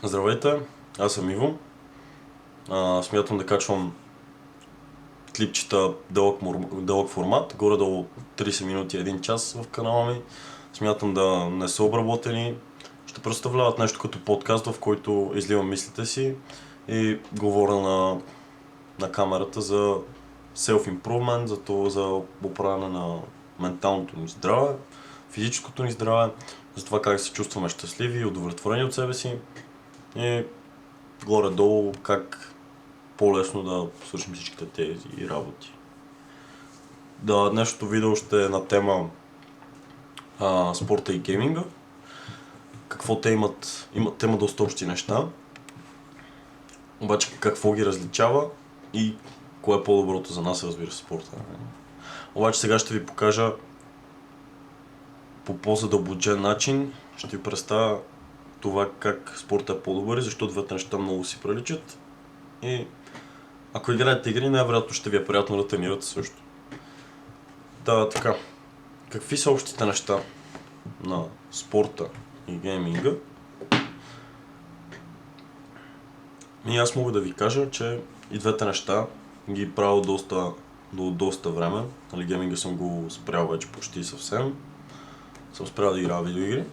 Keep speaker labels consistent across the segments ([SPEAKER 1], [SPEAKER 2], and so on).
[SPEAKER 1] Здравейте, аз съм Иво. Смятам да качвам клипчета дълъг формат, горе-долу 30 минути, 1 час в канала ми. Смятам да не са обработени. Ще представляват нещо като подкаст, в който изливам мислите си и говоря на камерата за self-improvement, за оправяне на менталното ни здраве, физическото ни здраве, за това как се чувстваме щастливи и удовлетворени от себе си и горе-долу как по-лесно да свършим всичките тези работи. Да, днешното видео ще е на тема спорта и гейминга. Какво те имат доста общи неща, обаче какво ги различава и кое е по-доброто за нас, разбира се, спорта. Обаче сега ще ви покажа по по-задълбочен начин, ще ви представя това как спорта е по-добър и защо двете неща много си приличат. И ако играете игри, най-вероятно ще ви е приятно да тренирате също. Да, така. Какви са общите неща на спорта и гейминга? И аз мога да ви кажа, че и двете неща ги правя доста време. Нали, гейминга съм го спрял вече почти съвсем. Съм спрял да играя видеоигри.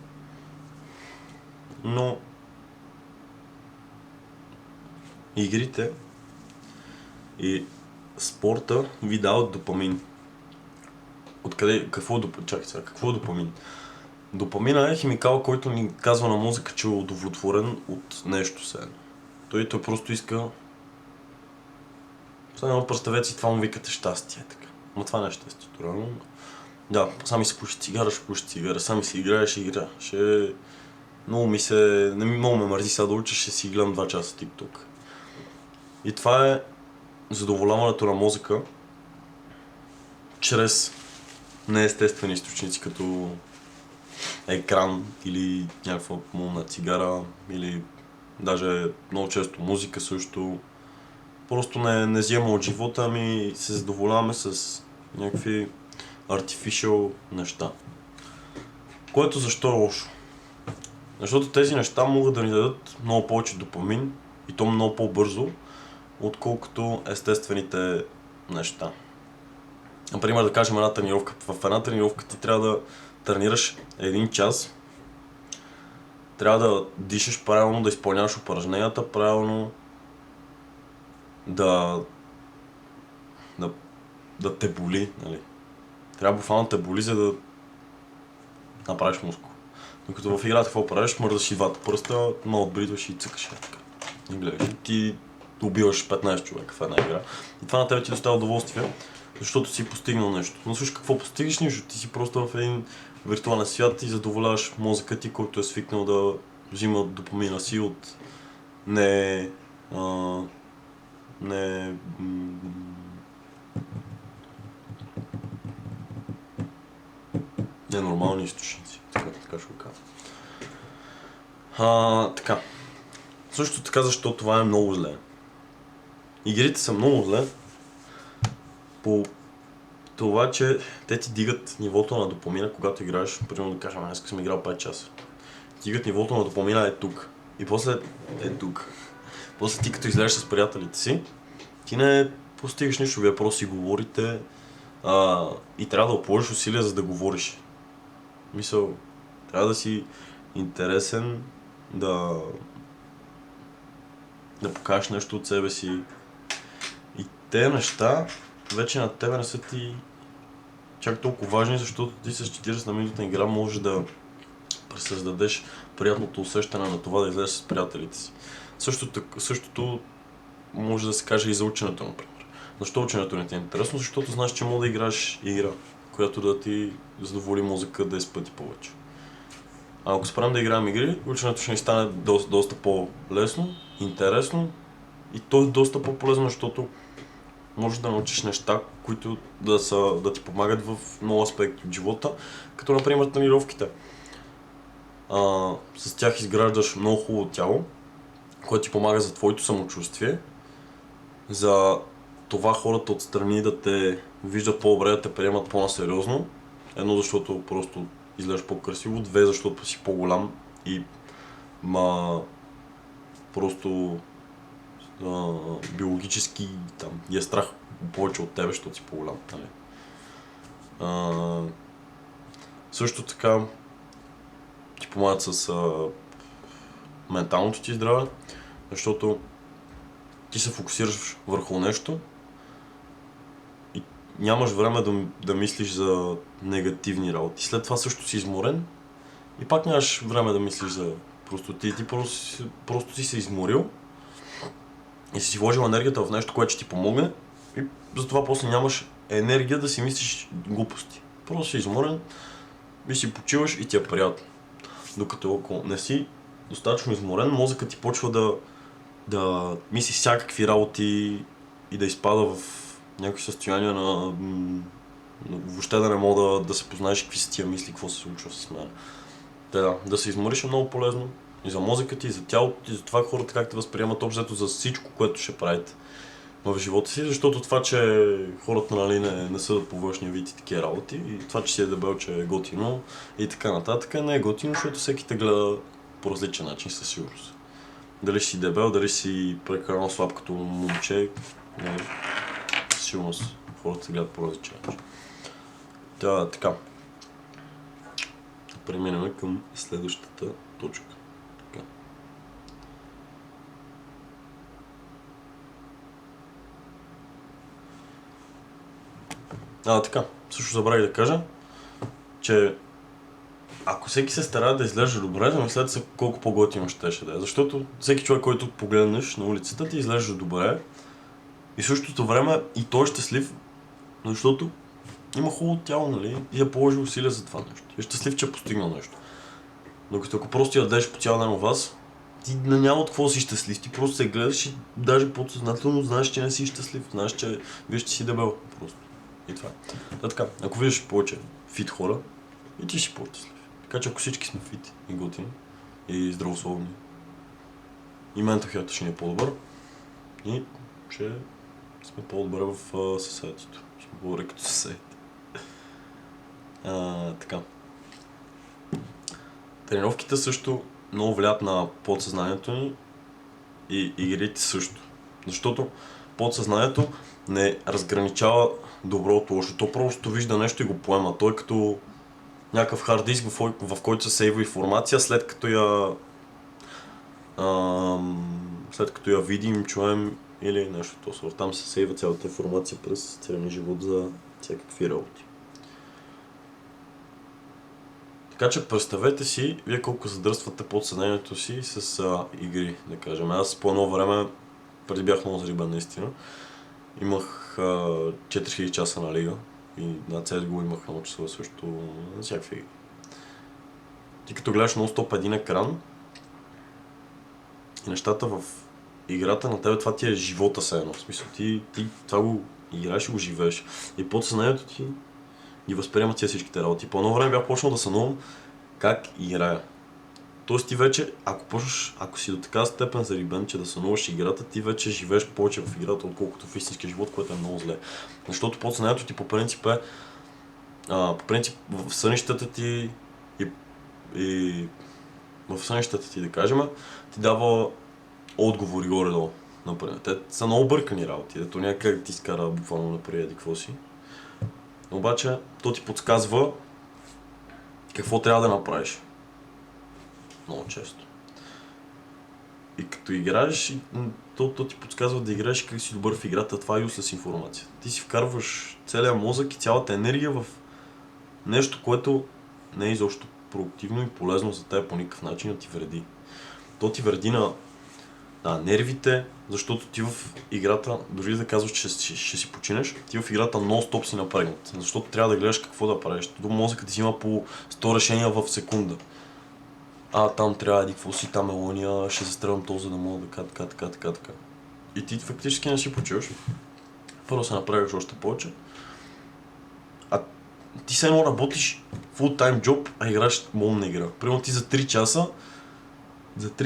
[SPEAKER 1] Но игрите и спорта ви дават допамин. Какво е допамин? Допамина е химикал, който ни казва на мозъка, че е удовлетворен от нещо сега. Той просто иска... Само представете си, това му викате щастие, така. Но това не е щастието, реално. Да, сами си пуши цигара, сами си играеш игра. Много ме мързи сега да уча, ще си гледам 2 часа TikTok. И това е задоволяването на мозъка чрез неестествени източници, като екран или някаква мулна цигара, или даже много често музика също. Просто не взема от живота, ами се задоволяваме с някакви artificial неща. Което защо е лошо? Защото тези неща могат да ни дадат много повече допамин и то много по-бързо, отколкото естествените неща. Например, да кажем една тренировка. В една тренировка ти трябва да тренираш 1 час. Трябва да дишаш правилно, да изпълняваш упражненията правилно, да те боли, нали. Трябва буквално да те боли, за да направиш мускул. Докато в играта какво правиш, мърдаш и двата пръста, много отбридваш и цъкаш така. И гледаш, ти убиваш 15 човека в една игра. И това на тебе ти доставя удоволствие, защото си постигнал нещо. Но слушай, какво постигаш? Нищо. Ти си просто в един виртуален свят и задоволяваш мозъка ти, който е свикнал да взима допамина си от ненормални източници. Така ще го кажа. Така. Също така, защо това е много зле. Игрите са много зле по това, че те ти дигат нивото на допамина, когато играеш, примерно да кажем, днес съм играл 5 часа. Дигат нивото на допамина е тук. И после е тук. После ти като излезеш с приятелите си, ти не постигаш нищо, вие просто си говорите и трябва да положиш усилия, за да говориш. Мисъл, трябва да си интересен, да покажеш нещо от себе си. И те неща вече на тебе не са ти чак толкова важни, защото ти с 40 на минутна игра можеш да пресъздадеш приятното усещане на това да излезеш с приятелите си. Същото може да се каже и за ученето, например. Защо ученето не ти е интересно? Защото знаеш, че може да играеш игра, която да ти задоволи мозъка 10 пъти повече. А ако спрем да играем игри, ученето ще ни стане доста по-лесно, интересно и то е доста по-полезно, защото можеш да научиш неща, които да ти помагат в много аспекти от живота, като например тренировките. С тях изграждаш много хубаво тяло, което ти помага за твоето самочувствие, за това хората отстрани да те виждат по-добре, да те приемат по-насериозно. Едно, защото просто изглеждаш по-красиво, 2, защото си по-голям и просто биологически там е страх повече от тебе, защото си по-голям. Нали? Също така ти помагат с менталното ти здраве, защото ти се фокусираш върху нещо и нямаш време да мислиш за негативни работи. След това също си изморен и пак нямаш време да мислиш за... Ти просто си се изморил и си вложил енергията в нещо, което ще ти помогне и затова после нямаш енергия да си мислиш глупости. Просто си изморен и си почиваш и ти е приятно. Докато ако не си достатъчно изморен, мозъкът ти почва да мисли всякакви работи и да изпада в някакви състояния на въобще да не мога да се познаеш какви са тия мисли, какво се случва с мен. Да се измориш е много полезно и за мозъка ти, и за тялото, и за това хората как те възприемат общо за всичко, което ще правите в живота си, защото това, че хората нали, не съдат по външния вид и такива работи, и това, че си е дебел, че е готино и така нататък, не е готино, защото всеки те гледа по различен начин със сигурност. Дали си дебел, дали си прекалено слаб като момче, със сигурност хората те гледат по различен начин. Така. Преминем към следващата точка. Така. Също забравих да кажа, че ако всеки се старае да изглежда добре, замислете се колко по-готино щеше да е. Защото всеки човек, който погледнеш на улицата, ти изглежда добре и в същото време и той е щастлив, защото има хубаво тяло, нали? И е положил усилия за това нещо. И е щастлив, че е постигнал нещо. Докато ако просто ядеш по цял ден у вас, ти няма от какво си щастлив. Ти просто се гледаш и даже подсъзнателно знаеш, че не си щастлив. Знаеш, че виж, че си дебел просто. И това. Така, ако виждаш повече фит хора, и ти си по-щастлив. Така че ако всички сме фит и готини, и здравословни, и ментал хелт ще ни е по-добър, и ще сме по-добре в съседството. Ще сме по-добре като съседите. Така. Тренировките също много влият на подсъзнанието ни и игрите също. Защото подсъзнанието не разграничава добро от лошо. То просто вижда нещо и го поема. Той е като някакъв хард диск, в който се сейва информация, след като я видим, чуем или нещо това. Там се сейва цялата информация през целия живот за всякакви работи. Така че представете си, вие колко задръствате подсъзнанието си с игри, да кажем. Аз по едно време, преди бях много зарибан наистина, имах 4000 часа на лига и на CSGO имах много часове също на всякакви игри. Ти като гледаш нон-стоп един екран и нещата в играта на тебе, това ти е живота се едно. В смисъл, ти това го играеш и го живееш. И подсъзнанието ти ги възприема тия всичките работи. По едно време бях почнал да сънувам как играя. Тоест ти вече, ако си до такава степен зарибен, че да сънуваш играта, ти вече живееш повече в играта, отколкото в истинския живот, което е много зле. Защото подсъзнанието ти по принцип в сънищата ти и в сънищата ти, да кажем, ти дава отговори горе-долу. Например. Те са много бъркани работи, дето някак ти изкара буквално напред какво си. Обаче, то ти подсказва какво трябва да направиш. Много често. И като играеш, то ти подсказва да играеш как си добър в играта, това е useless информация. Ти си вкарваш целия мозък и цялата енергия в нещо, което не е изобщо продуктивно и полезно за теб по никакъв начин да ти вреди. То ти вреди на нервите, защото ти в играта, дори да казваш, че ще си починеш, ти в играта нон-стоп си напрегнат. Защото трябва да гледаш какво да правиш. До мозъкът ти взима по 100 решения в секунда. Там трябва да какво си, там е лъня, ще застрелям този, за да мога така. И ти фактически не си почиваш. Първо се напрягаш още повече. Ти все едно работиш full-time job, а играеш момна игра. Примерно ти за 3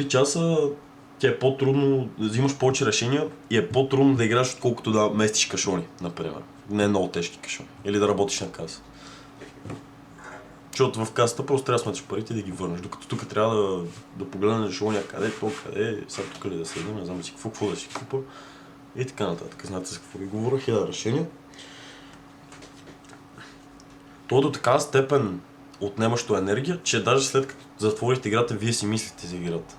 [SPEAKER 1] часа ти е по-трудно да взимаш повече решения и е по-трудно да играеш, отколкото да местиш кашони, например. Не много тежки кашони. Или да работиш на каса. Защото в касата просто трябва да сметаш парите и да ги върнеш, докато тук трябва да погледнеш някъде, то къде, сега тук ли да седим, не знам си какво да си купа и така нататък. Знаете за какво ви говоря, 1000 решения. То до такава степен отнемащо енергия, че даже след като затворите играта, вие си мислите за играта.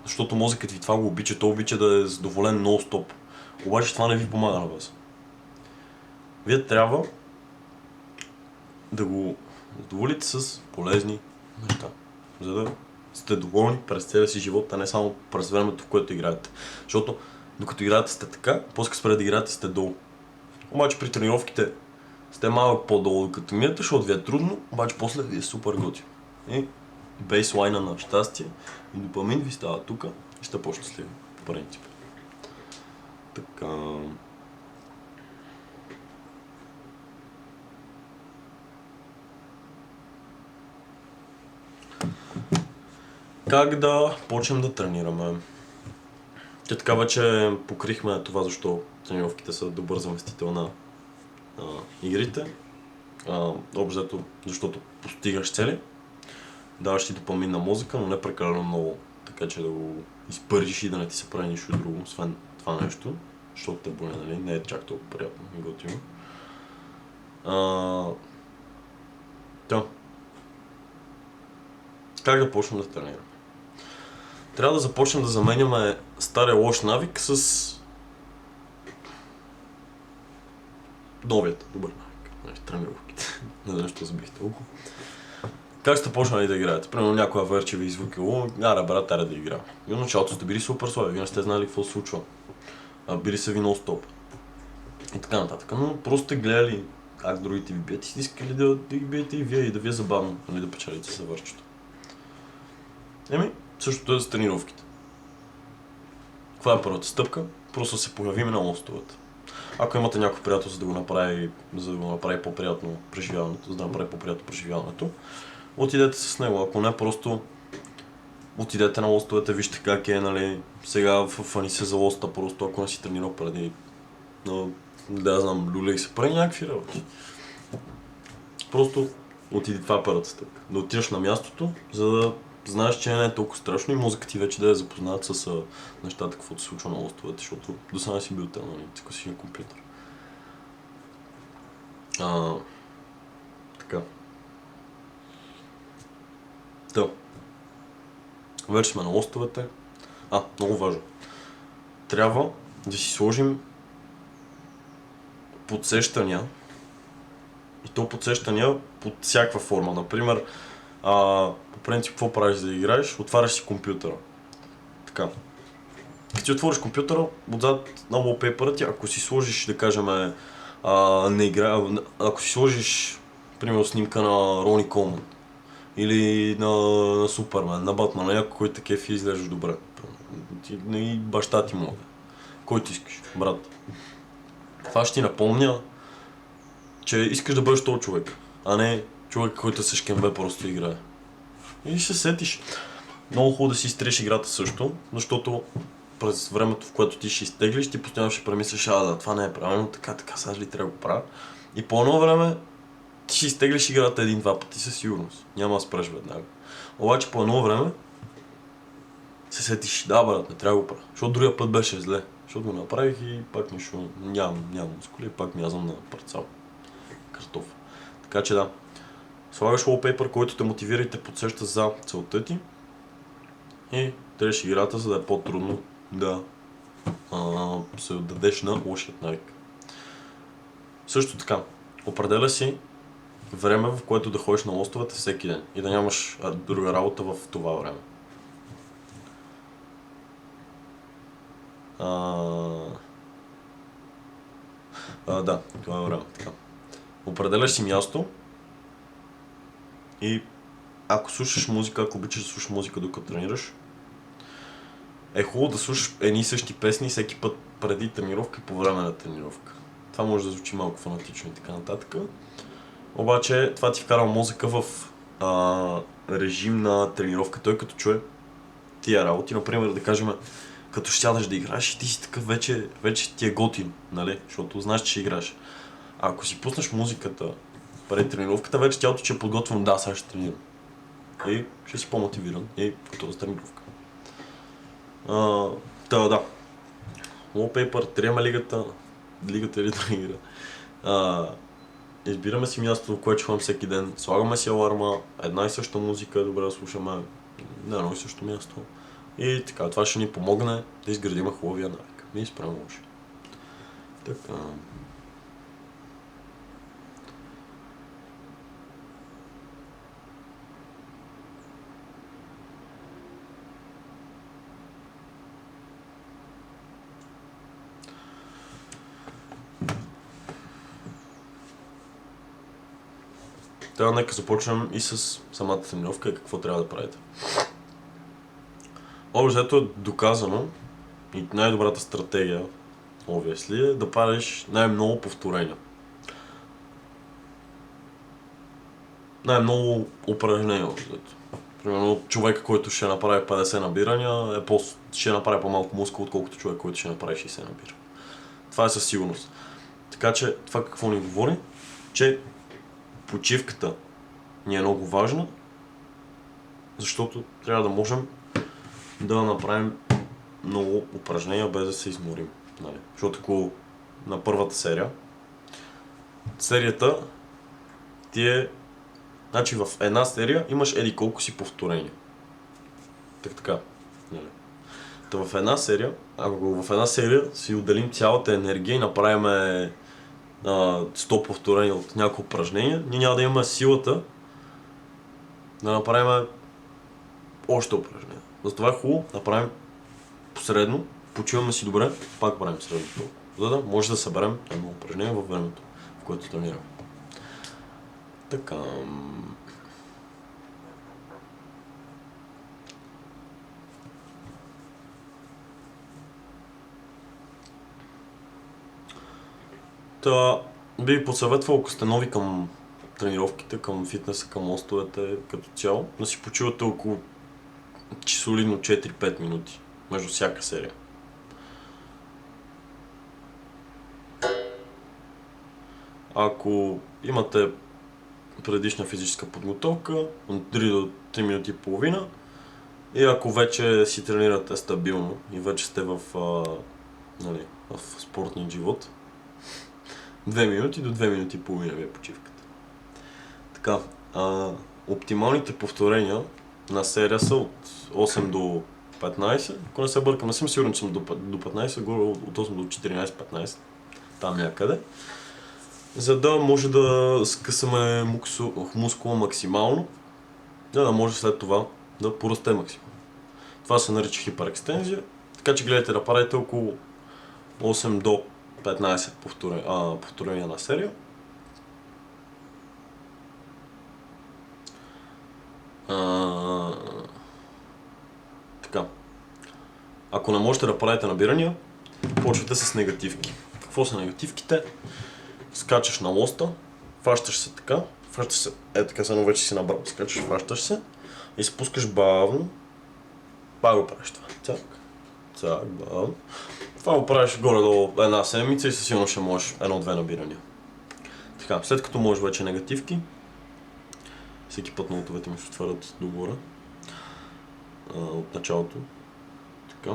[SPEAKER 1] Защото мозъкът ви това го обича, то обича да е задоволен нон-стоп. Обаче това не ви помага на вас. Вие трябва да го задоволите с полезни неща, за да сте доволни през целия си живот, а не само през времето, в което играете. Защото докато играете сте така, после като спре да играете сте долу. Обаче при тренировките сте малък по-долу докато минете, защото ви е трудно, обаче после ви е супер готино. И бейслайна на щастие и допамин ви става тук и сте по-щастливи, по принцип. Така... Как да почнем да тренираме? Те така вече покрихме това, защо тренировките са добър заместител на игрите. Общо, защото постигаш цели, даваш ти допамин на мозъка, но не прекалено много, така че да го изпържиш и да не ти се прави нищо друго, освен това нещо, защото те боли, нали? Не е чак толкова приятно и готино. Да. Как да почнем да тренираме? Трябва да започнем да заменяме стария лош навик с новият добър навик. Тренировките. Не знам, защо забих толкова. Как сте почнали да играете? Примерно някоя верче ви извикало, брат, аре да играе. И от началото сте били супер слаби, вие не сте знали какво се случва. Били са ви нон-стоп. И така нататък. Но просто сте гледали как другите ви бият и сте искали да ги биете и вие и да ви е забавно, нали, да печелите за върчето. Същото е с тренировките. Каква е първата стъпка? Просто се появим на лостовете. Ако имате някой приятел, за да го направи по-приятно преживяването, отидете с него. Ако не, просто отидете на лостовете, вижте как е, нали, сега фани се за лоста, просто ако не си тренирал преди, да знам, люлей се прави някакви работи. Просто отиди, това е първата стъпка. Да отидеш на мястото, за да знаеш, че не е толкова страшно и мозъкът ти вече да е запознат с нещата, каквото се случва на лостовете, защото до сега си бил там, нали, така си на компютър. Така. Да. Вече сме на лостовете. Много важно. Трябва да си сложим подсещания. И то подсещания под всякаква форма. Например, по принцип, какво правиш за да играеш? Отваряш си компютъра. Така. Като си отвориш компютъра, отзад на wallpaper ти, ако си сложиш, да кажем, ако си сложиш, примерно, снимка на Рони Колман или на Супермен, на Батман, на някой, който такъв и изглеждаш добре. И баща ти му. Който искаш, брат. Това ще ти напомня, че искаш да бъдеш този човек, а не човек, който с шкембе просто играе. И ще се сетиш. Много хубаво да си изтреш играта също, защото през времето, в което ти ще изтеглиш, ти постоянно ще премислиш, това не е правилно, така, сега ли трябва да го правя. И по едно време ти ще изтеглиш играта един-два пъти със сигурност. Няма да спреш веднага. Обаче по едно време се сетиш, брат, не трябва да го правя. Защото другия път беше зле. Защото го направих и пак нищо, нямам мускули и пак мязам на парцал. Картоф. Така че да. Слагаш wallpaper, който те мотивира и те подсеща за целта ти. И треш играта, за да е по-трудно да се отдадеш на лошият навик. Също така, определя си време, в което да ходиш на лостовете всеки ден и да нямаш друга работа в това време. Това е време. Така. Определяш си място и ако слушаш музика, ако обичаш да слушаш музика докато тренираш, е хубаво да слушаш едни и същи песни всеки път преди тренировка и по време на тренировка. Това може да звучи малко фанатично и така нататък. Обаче това ти вкарва мозъка в режим на тренировка. Той като чуе тия работи, например, да кажем, като ще сядаш да играеш и ти си такъв вече ти е готин, нали? Защото знаеш, че ще играеш. А ако си пуснеш музиката преди тренировката, вече тялото ще е подготвено, да, сега ще тренирам. И ще си по-мотивиран и готова за тренировка. Да. Wallpaper, триема лигата или друга игра. Избираме си място, в което чувам всеки ден, слагаме си аларма, една и съща музика е добре да слушаме на едно и също място. И така, това ще ни помогне да изградим хубавия навик. И спрямо лоши. Така. Трябва нека започнем и с самата тренировка и какво трябва да правите. Общо е доказано и най-добрата стратегия, obviously, е да правиш най-много повторения. Най-много упражнения. Примерно човек, който ще направи 50 набирания, ще направи по-малко мускул, отколкото човек, който ще направи 60 набирания. Това е със сигурност. Така че това какво ни говори? Че почивката ни е много важна, защото трябва да можем да направим много упражнения без да се изморим. Нали? Защото ако на първата серията ти е... Значи в една серия имаш еди колко си повторения. Така. Нали? Та в една серия, ако в една серия си отделим цялата енергия и направим 100 повторения от няколко упражнения, ние няма да имаме силата да направим още упражнения. Затова е хубаво да правим средно, почиваме си добре, пак правим средно толкова, за да може да съберем едно упражнение във времето, в което тренираме. Така. Та би посъветвал, ако сте нови към тренировките, към фитнеса, към лостовете като цяло, да си почивате около солидно 4-5 минути между всяка серия. Ако имате предишна физическа подготовка, от 3 до 3 минути и половина, и ако вече си тренирате стабилно и вече сте в спортния живот, 2 минути до 2 минути и половина ви е почивката. Така, оптималните повторения на серия са от 8 до 15. Ако не се бъркам, не съм сигурен, че съм до 15, горе от 8 до 14-15, там някъде. За да може да скъсаме мускула максимално, да може след това да порасте максимално. Това се нарича хиперекстензия, така че гледайте да правите около 8 до 15 повторения на серия. Така. Ако не можете да правите набирания, почвате с негативки. Какво са негативките? Скачаш на лоста, фащаш се така, така само вече си набрал, скачаш, фащаш се и спускаш бавно, пак го правиш това, цак, бавно. Това го правиш горе-долу една седмица и със сигурно ще можеш 1-2 набирания. Така, след като можеш вече негативки, всеки път ноутовете ми ще отварят догоре от началото. Така.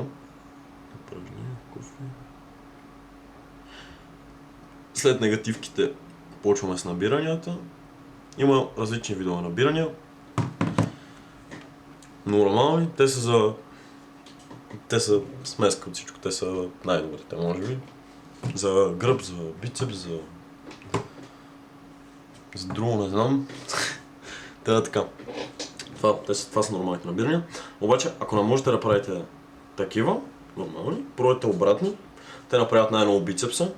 [SPEAKER 1] След негативките почваме с набиранията. Има различни видове набирания. Нормални, те са смеска от всичко, те са най-добрите, може би. За гръб, за бицепс, за друго не знам. Така. Това са нормалните набирания. Обаче, ако не можете да правите такива, нормални, пробвайте обратни. Те направят най-много бицепса.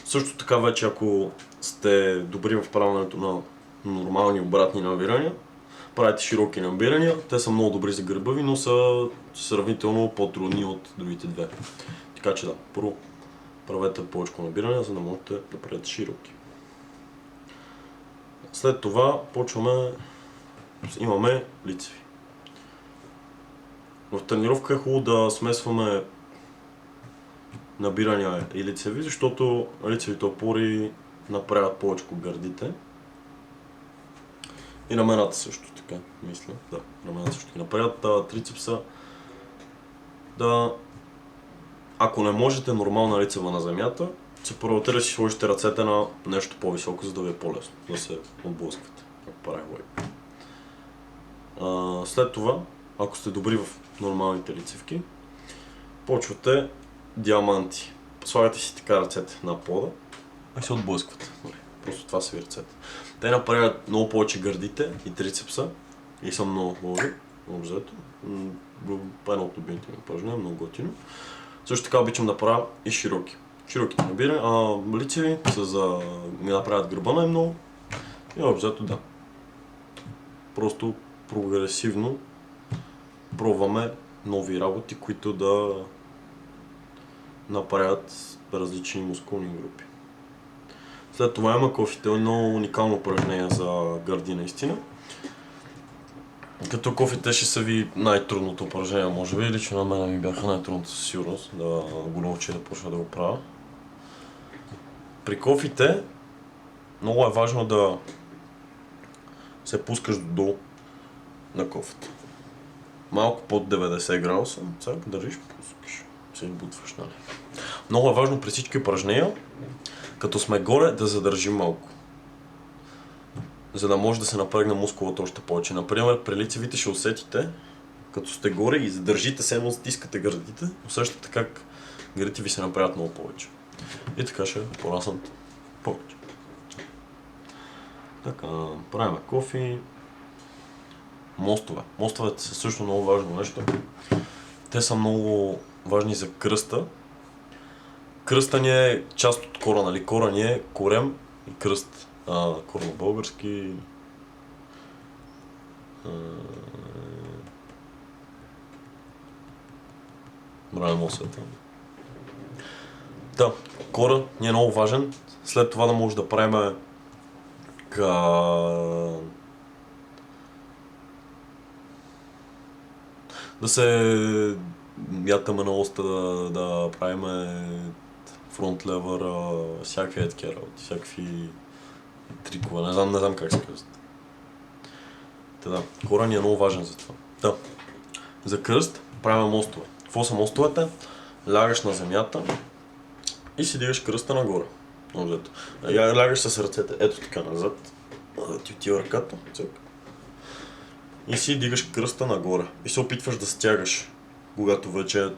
[SPEAKER 1] Също така вече, ако сте добри в правенето на нормални обратни набирания, правите широки набирания, те са много добри за гърба ви, но са сравнително по-трудни от другите две. Така че да, първо правете повече набирания, за да можете да правите широки. След това имаме лицеви. В тренировка е хубаво да смесваме набирания и лицеви, защото лицевите опори направят повече гърдите И рамената също така, мисля. Да, рамената също. И напред трицепса да... Ако не можете нормална лицева на земята, се първата да си сложите ръцете на нещо по-високо, за да ви е по-лесно да се отблъсквате. Ако прави лойка. След това, ако сте добри в нормалните лицевки, почвате диаманти. Слагате си така ръцете на пода и се отблъсквате. Просто това са ви ръцете. Те направят много повече гърдите и трицепса и са много хубави. Обзето. Едно от любимите ми упражнения, много готино. Също така обичам да правя и широки. Широките набирания, лицеви са за ми направят гърба най-много и обзето да. Просто прогресивно пробваме нови работи, които да направят различни мускулни групи. След това има кофите, едно уникално упражнение за гърди наистина. Като кофите ще са ви най-трудното упражнение, може би, лично на мен ми бяха най-трудното със сигурност да го науча да почна да го правя. При кофите много е важно да се пускаш долу на кофата. Малко под 90 градуса, сега държиш, пускаш, се бутваш, нали. Много е важно при всички упражнения, като сме горе, да задържим малко. За да може да се напрегне мускулата още повече. Например, при лицевите ще усетите, като сте горе и задържите се, едно стискате гърдите, усещате как гърдите ви се направят много повече. И така ще пораснат повече. Така, правим кофи. Мостове. Мостовете са също много важно нещо. Те са много важни за кръста. Кръста ни е част от кора, нали? Кора ни е корем и кръст. Корно български. Бравим освета. Да, кора ни е много важен. След това да може да правим да се мятаме на оста, да правим фронт левър, всякакви такива работи, всякакви трикове, не знам как се казват. Да, кора ни е много важен за това. Да. За кръст правим мостове. Какво са мостовете? Лягаш на земята и си дигаш кръста нагоре. Лягаш с ръцете ето така назад. Ти отива ръката. И си дигаш кръста нагоре. И се опитваш да стягаш, когато вече е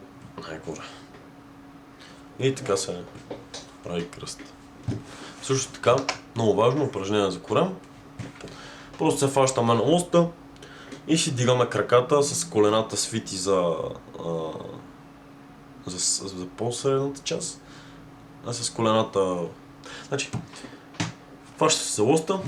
[SPEAKER 1] най-горе. И така се прави кръст. Също така, много важно упражнение за корем. Просто се фащаме на моста и си дигаме краката с колената свити за по-средната част. А с колената... Значи, фаща се за лоста,